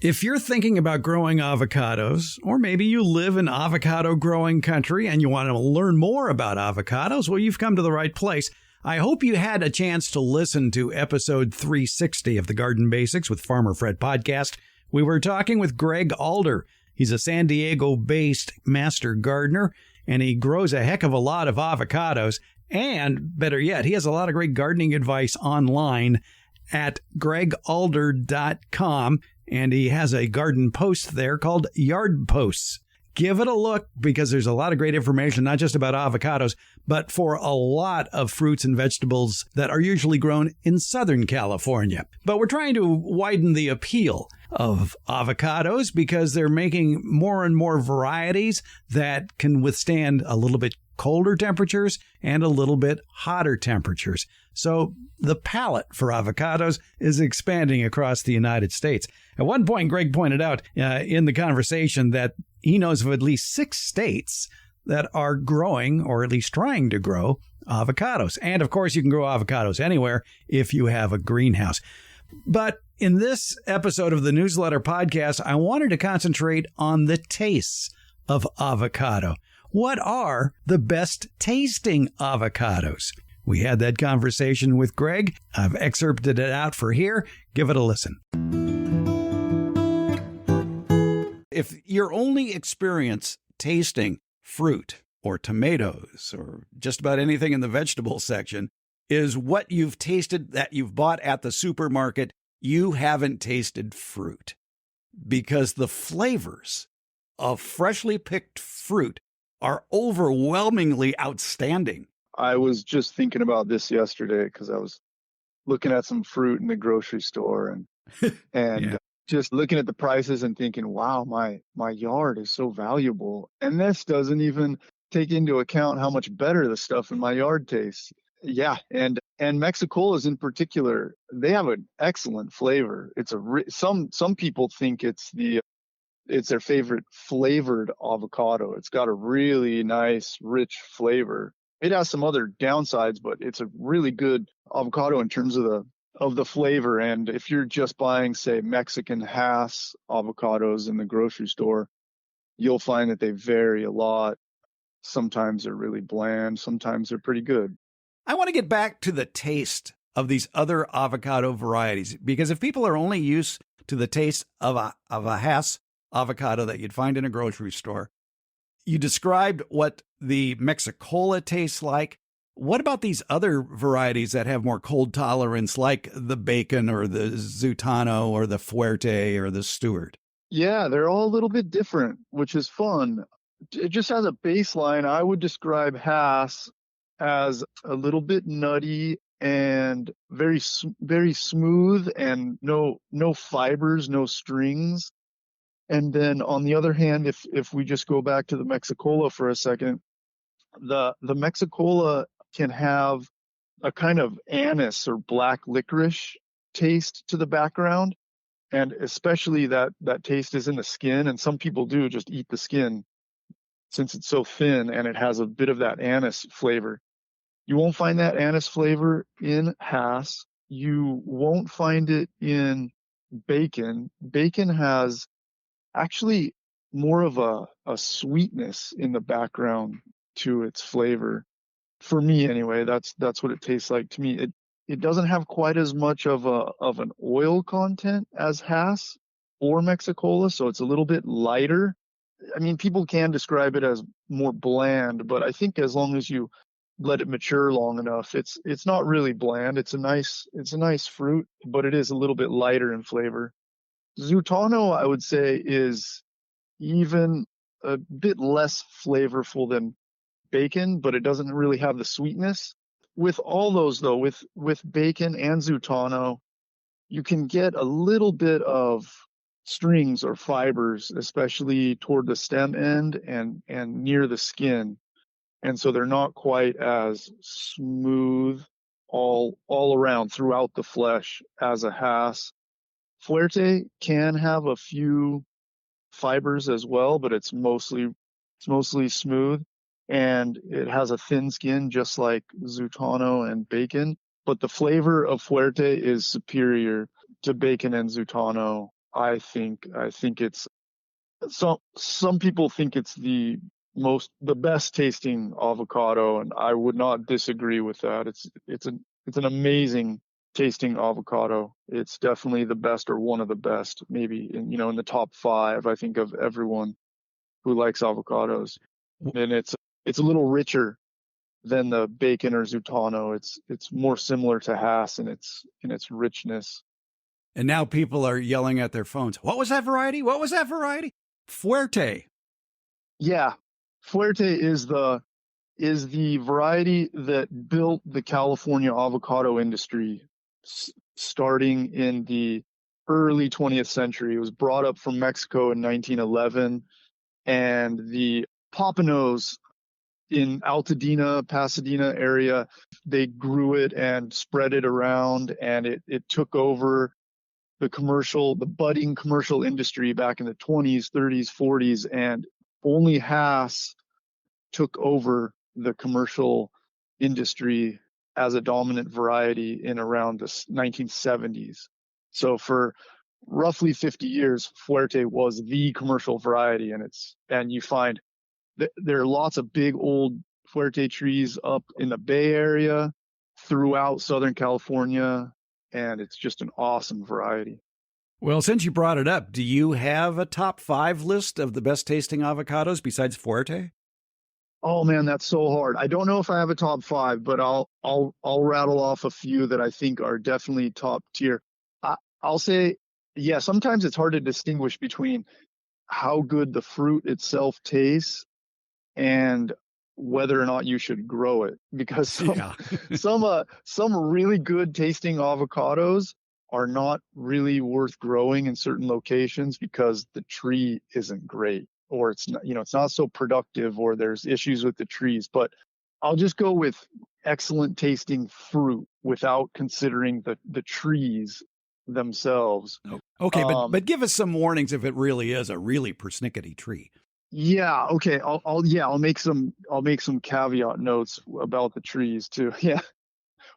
If you're thinking about growing avocados, or maybe you live in avocado growing country and you want to learn more about avocados, well, you've come to the right place. I hope you had a chance to listen to episode 360 of the Garden Basics with Farmer Fred podcast. We were talking with Greg Alder. He's a San Diego-based master gardener, and he grows a heck of a lot of avocados. And better yet, he has a lot of great gardening advice online at gregalder.com. And he has a garden post there called Yard Posts. Give it a look because there's a lot of great information, not just about avocados, but for a lot of fruits and vegetables that are usually grown in Southern California. But we're trying to widen the appeal of avocados because they're making more and more varieties that can withstand a little bit colder temperatures and a little bit hotter temperatures. So the palette for avocados is expanding across the United States. At one point, Greg pointed out in the conversation that he knows of at least 6 states that are growing, or at least trying to grow, avocados. And of course, you can grow avocados anywhere if you have a greenhouse. But in this episode of the newsletter podcast, I wanted to concentrate on the tastes of avocado. What are the best tasting avocados? We had that conversation with Greg. I've excerpted it out for here. Give it a listen. If your only experience tasting fruit or tomatoes or just about anything in the vegetable section is what you've tasted that you've bought at the supermarket, you haven't tasted fruit, because the flavors of freshly picked fruit are overwhelmingly outstanding. I was just thinking about this yesterday because I was looking at some fruit in the grocery store and Yeah. just looking at the prices and thinking, wow, my yard is so valuable. And this doesn't even take into account how much better the stuff in my yard tastes. Yeah, and Mexicolas in particular, they have an excellent flavor. It's some people think it's their favorite flavored avocado. It's got a really nice, rich flavor. It has some other downsides, but it's a really good avocado in terms of the flavor. And if you're just buying, say, Mexican Hass avocados in the grocery store, you'll find that they vary a lot. Sometimes they're really bland. Sometimes they're pretty good. I want to get back to the taste of these other avocado varieties, because if people are only used to the taste of a Hass avocado that you'd find in a grocery store, you described what the Mexicola tastes like. What about these other varieties that have more cold tolerance, like the Bacon or the Zutano or the Fuerte or the Stewart? Yeah, they're all a little bit different, which is fun. It just has a baseline. I would describe Hass as a little bit nutty and very smooth and no fibers, no strings. And then on the other hand, if we just go back to the Mexicola for a second, the Mexicola can have a kind of anise or black licorice taste to the background. And especially that taste is in the skin. And some people do just eat the skin since it's so thin and it has a bit of that anise flavor. You won't find that anise flavor in Hass. You won't find it in Bacon. Bacon has actually more of a sweetness in the background to its flavor. For me, anyway, that's what it tastes like to me. It doesn't have quite as much of an oil content as Hass or Mexicola, so it's a little bit lighter. I mean, people can describe it as more bland, but I think as long as you let it mature long enough, it's not really bland. It's a nice fruit, but it is a little bit lighter in flavor. Zutano, I would say, is even a bit less flavorful than Bacon, but it doesn't really have the sweetness. With all those, though, with Bacon and Zutano, you can get a little bit of strings or fibers, especially toward the stem end and near the skin. And so they're not quite as smooth all around throughout the flesh as a Hass. Fuerte can have a few fibers as well, but it's mostly smooth, and it has a thin skin just like Zutano and Bacon. But the flavor of Fuerte is superior to Bacon and Zutano I think it's some people think it's the best tasting avocado, and I would not disagree with that. It's an amazing tasting avocado. It's definitely the best or one of the best, maybe in the top 5, I think, of everyone who likes avocados. And it's a little richer than the bacon or Zutano. It's more similar to Hass in its richness. And now people are yelling at their phones. What was that variety? What was that variety? Fuerte. Yeah, Fuerte is the variety that built the California avocado industry starting in the early 20th century. It was brought up from Mexico in 1911, and the Pompanos in Altadena, Pasadena area, they grew it and spread it around, and it took over the budding commercial industry back in the 20s, 30s, 40s, and only Hass took over the commercial industry as a dominant variety in around the 1970s. So for roughly 50 years, Fuerte was the commercial variety, and you find that there are lots of big old Fuerte trees up in the Bay Area, throughout Southern California, and it's just an awesome variety. Well, since you brought it up, do you have a top 5 list of the best tasting avocados besides Fuerte? Oh man, that's so hard. I don't know if I have a top 5, but I'll rattle off a few that I think are definitely top tier. I'll say, yeah, sometimes it's hard to distinguish between how good the fruit itself tastes and whether or not you should grow it, because some really good tasting avocados are not really worth growing in certain locations because the tree isn't great, or it's not so productive, or there's issues with the trees. But I'll just go with excellent tasting fruit without considering the trees themselves. Okay, but give us some warnings if it really is a really persnickety tree. Yeah, okay. I'll make some caveat notes about the trees too. Yeah.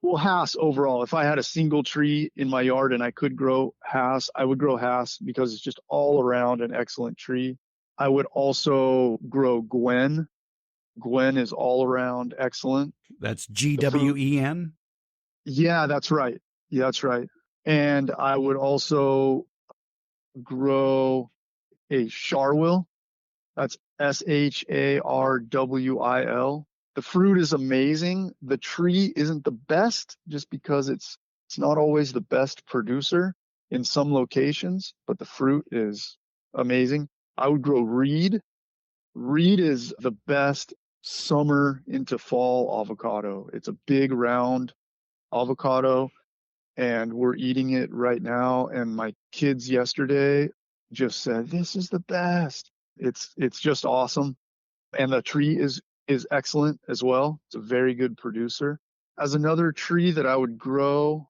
Well, Hass overall, if I had a single tree in my yard and I could grow Hass, I would grow Hass because it's just all around an excellent tree. I would also grow Gwen. Gwen is all around excellent. That's Gwen? Yeah, that's right. Yeah, that's right. And I would also grow a Sharwil. That's Sharwil. The fruit is amazing. The tree isn't the best just because it's not always the best producer in some locations, but the fruit is amazing. I would grow Reed. Reed is the best summer into fall avocado. It's a big round avocado, and we're eating it right now. And my kids yesterday just said, "This is the best." It's just awesome. And the tree is excellent as well. It's a very good producer. As another tree that I would grow,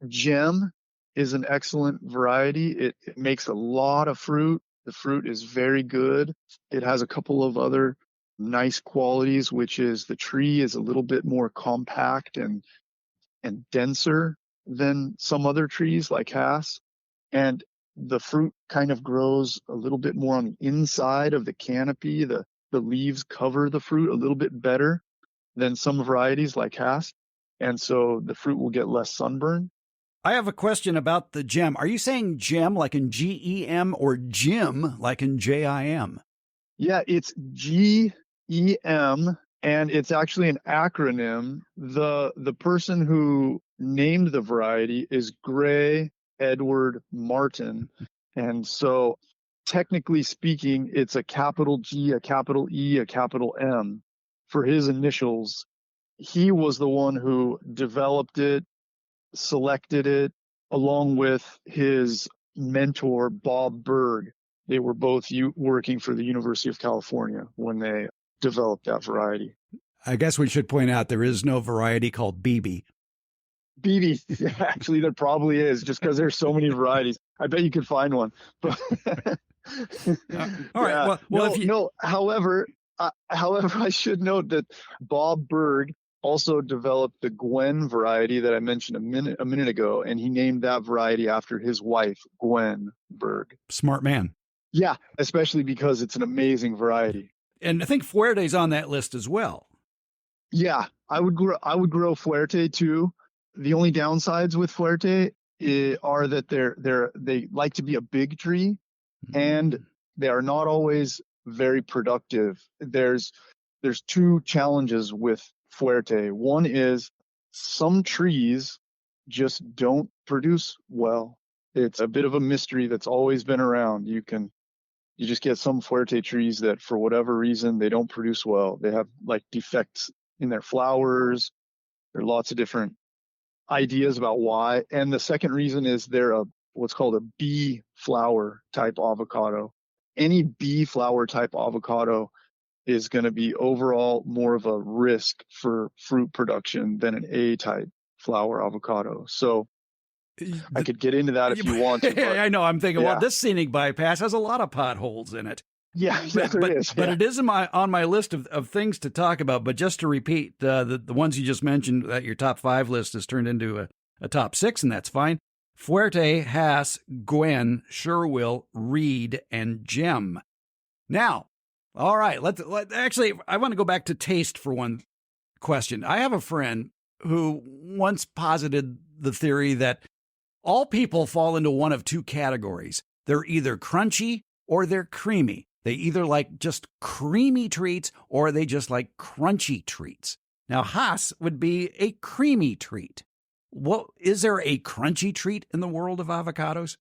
Gem is an excellent variety. It makes a lot of fruit. The fruit is very good. It has a couple of other nice qualities, which is the tree is a little bit more compact and denser than some other trees like Hass. And the fruit kind of grows a little bit more on the inside of the canopy. The leaves cover the fruit a little bit better than some varieties like Hass. And so the fruit will get less sunburn. I have a question about the gem. Are you saying gem like in GEM or Jim like in JIM? Yeah, it's GEM, and it's actually an acronym. The person who named the variety is Greg Edward Martin. And so technically speaking, it's a capital G, a capital E, a capital M for his initials. He was the one who developed it, selected it, along with his mentor, Bob Berg. They were both working for the University of California when they developed that variety. I guess we should point out there is no variety called BB. BB, actually, there probably is, just because there's so many varieties. I bet you could find one. But all right. However, I should note that Bob Berg also developed the Gwen variety that I mentioned a minute ago, and he named that variety after his wife, Gwen Berg. Smart man. Yeah, especially because it's an amazing variety. And I think Fuerte's on that list as well. Yeah, I would grow Fuerte too. The only downsides with Fuerte are that they like to be a big tree, and they are not always very productive. There's two challenges with Fuerte. One is some trees just don't produce well. It's a bit of a mystery that's always been around. You just get some Fuerte trees that for whatever reason they don't produce well. They have like defects in their flowers. There are lots of different ideas about why. And the second reason is they're what's called a bee flower type avocado. Any bee flower type avocado is going to be overall more of a risk for fruit production than an A-type flower avocado. So I could get into that if you want to. I know. I'm thinking, well, this scenic bypass has a lot of potholes in it. Yeah, but it is on my list of things to talk about. But just to repeat, the ones you just mentioned, that your top 5 list has turned into a top 6, and that's fine. Fuerte, Hass, Gwen, Sharwil, Reed, and Gem. Now, all right, actually, I want to go back to taste for one question. I have a friend who once posited the theory that all people fall into one of 2 categories. They're either crunchy or they're creamy. They either like just creamy treats or they just like crunchy treats. Now, Haas would be a creamy treat. Is there a crunchy treat in the world of avocados?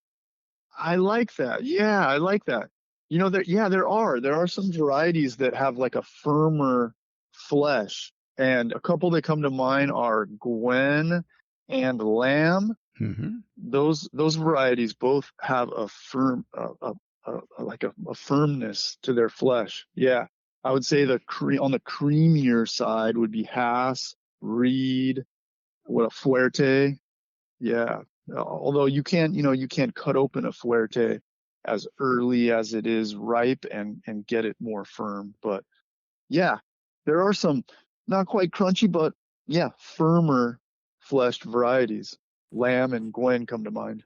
I like that. Yeah, I like that. There are some varieties that have like a firmer flesh, and a couple that come to mind are Gwen and Lamb. Mm-hmm. Those varieties both have a firm, like a firmness to their flesh. Yeah, I would say on the creamier side would be Hass, Reed, a Fuerte. Yeah, although you can't cut open a Fuerte as early as it is ripe and get it more firm. But yeah, there are some not quite crunchy, but yeah, firmer fleshed varieties. Lamb and Gwen come to mind.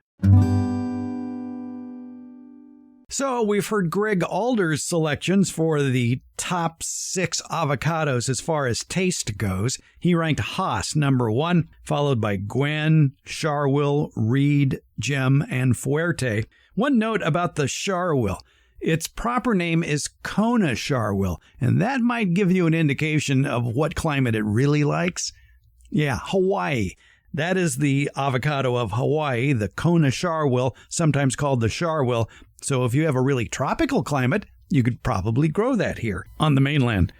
So we've heard Greg Alder's selections for the top 6 avocados as far as taste goes. He ranked Haas number 1, followed by Gwen, Sharwil, Reed, Gem, and Fuerte. One note about the Sharwil. Its proper name is Kona Sharwil, and that might give you an indication of what climate it really likes. Yeah, Hawaii. That is the avocado of Hawaii, the Kona Sharwil, sometimes called the Sharwil. So if you have a really tropical climate, you could probably grow that here on the mainland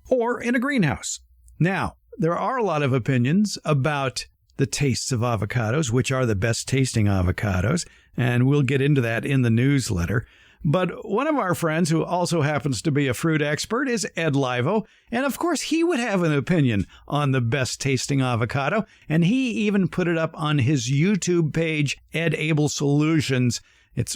or in a greenhouse. Now, there are a lot of opinions about the tastes of avocados, which are the best tasting avocados, and we'll get into that in the newsletter. But one of our friends who also happens to be a fruit expert is Ed Livo, and of course he would have an opinion on the best tasting avocado, and he even put it up on his YouTube page, Ed Able Solutions,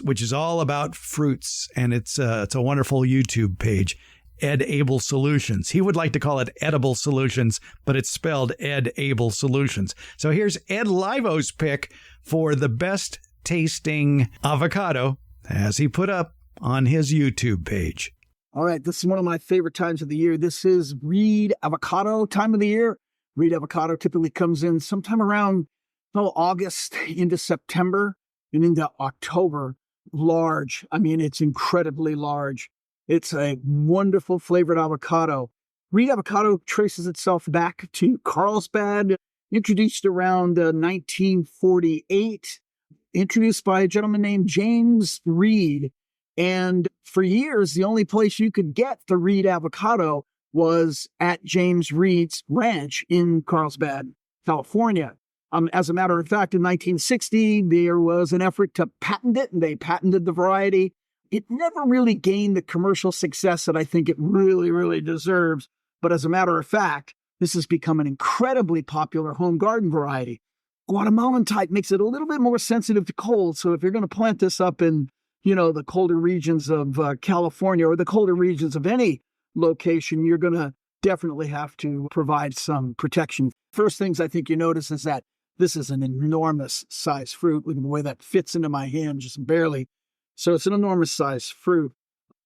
which is all about fruits, and it's a wonderful YouTube page, Ed Able Solutions. He would like to call it Edible Solutions, but it's spelled Ed Able Solutions. So here's Ed Livo's pick for the best tasting avocado, as he put up on his YouTube page. All right, this is one of my favorite times of the year. This is Reed avocado time of the year. Reed avocado typically comes in sometime around August into September and into October. Large. I mean, it's incredibly large. It's a wonderful flavored avocado. Reed avocado traces itself back to Carlsbad, introduced around 1948. Introduced by a gentleman named James Reed. And for years, the only place you could get the Reed avocado was at James Reed's ranch in Carlsbad, California. As a matter of fact, in 1960, there was an effort to patent it, and they patented the variety. It never really gained the commercial success that I think it really, really deserves. But as a matter of fact, this has become an incredibly popular home garden variety. Guatemalan type makes it a little bit more sensitive to cold. So if you're going to plant this up in, the colder regions of California or the colder regions of any location, you're going to definitely have to provide some protection. First things I think you notice is that this is an enormous size fruit. Look at the way that fits into my hand, just barely. So it's an enormous size fruit.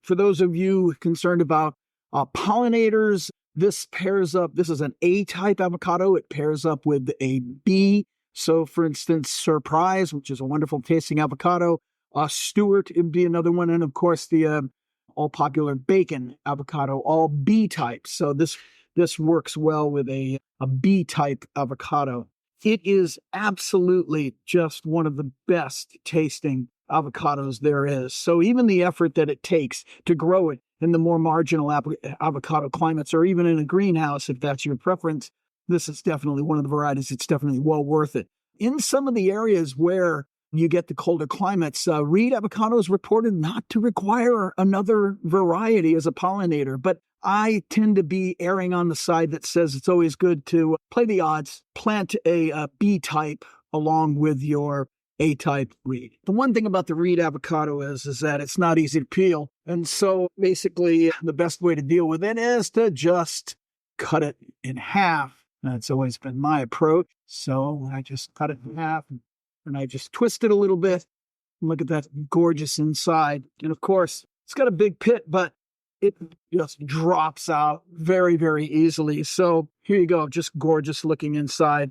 For those of you concerned about pollinators, this pairs up. This is an A-type avocado. It pairs up with a B. So, for instance, Surprise, which is a wonderful tasting avocado. Stewart would be another one. And, of course, the all popular Bacon avocado, all B-type. So this works well with a B-type avocado. It is absolutely just one of the best tasting avocados there is. So even the effort that it takes to grow it in the more marginal avocado climates, or even in a greenhouse, if that's your preference, this is definitely one of the varieties. It's definitely well worth it. In some of the areas where you get the colder climates, Reed avocado is reported not to require another variety as a pollinator, but I tend to be erring on the side that says it's always good to play the odds, plant a B-type along with your A-type Reed. The one thing about the Reed avocado is that it's not easy to peel. And so basically the best way to deal with it is to just cut it in half. That's always been my approach. So I just cut it in half and I just twist it a little bit. Look at that gorgeous inside. And of course, it's got a big pit, but it just drops out very, very easily. So here you go, just gorgeous looking inside.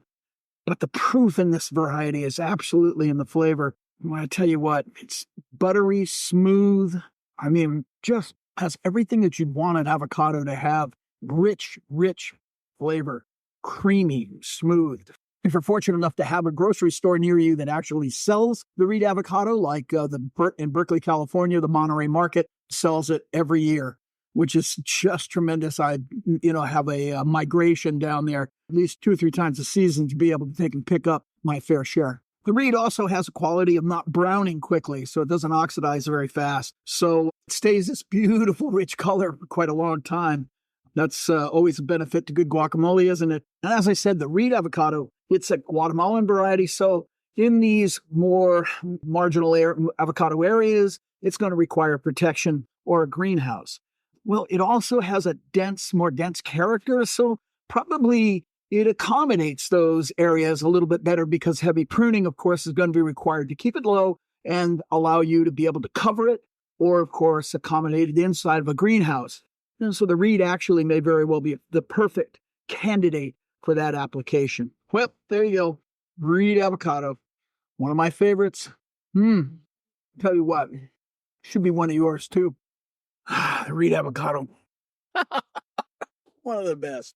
But the proof in this variety is absolutely in the flavor. I want to tell you what, it's buttery, smooth. I mean, just has everything that you'd want an avocado to have. Rich, rich flavor, creamy, smooth. If you're fortunate enough to have a grocery store near you that actually sells the Reed avocado, like in Berkeley, California, the Monterey Market sells it every year, which is just tremendous. I, have a migration down there at least 2 or 3 times a season to be able to take and pick up my fair share. The Reed also has a quality of not browning quickly, so it doesn't oxidize very fast. So it stays this beautiful, rich color for quite a long time. That's always a benefit to good guacamole, isn't it? And as I said, the Reed avocado, it's a Guatemalan variety. So in these more marginal avocado areas, it's going to require protection or a greenhouse. Well, it also has a more dense character. So probably it accommodates those areas a little bit better because heavy pruning, of course, is going to be required to keep it low and allow you to be able to cover it or, of course, accommodate it inside of a greenhouse. And so the Reed actually may very well be the perfect candidate for that application. Well, there you go. Reed avocado, one of my favorites. Tell you what, should be one of yours too. The Reed avocado. One of the best.